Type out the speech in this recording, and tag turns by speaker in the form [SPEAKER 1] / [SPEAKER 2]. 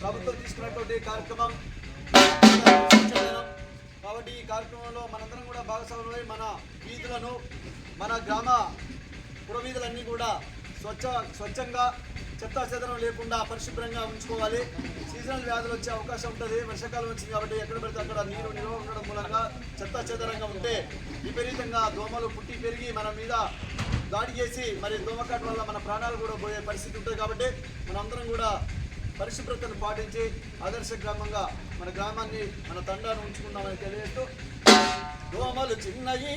[SPEAKER 1] ప్రభుత్వం తీసుకున్నటువంటి కార్యక్రమం కాబట్టి ఈ కార్యక్రమంలో మనందరం కూడా భాగస్వాములై మన వీధులను మన గ్రామ పురవీధులన్నీ కూడా స్వచ్ఛంగా చెత్తా చెదరం లేకుండా పరిశుభ్రంగా ఉంచుకోవాలి. సీజనల్ వ్యాధులు వచ్చే అవకాశం ఉంటుంది. వర్షాకాలం వచ్చింది కాబట్టి ఎక్కడ పడితే అక్కడ నీరు నిల్వ ఉండడం మూలంగా చెత్తా చెదరంగా ఉంటే విపరీతంగా దోమలు పుట్టి పెరిగి మన మీద దాడి చేసి మరి దోమకాటు వల్ల మన ప్రాణాలు కూడా పోయే పరిస్థితి ఉంటుంది. కాబట్టి మనందరం కూడా పరిశుభ్రతను పాటించి ఆదర్శ గ్రామంగా మన గ్రామాన్ని మన తండాను ఉంచుకుందామని తెలియజేస్తూ దోమలు చిన్నయి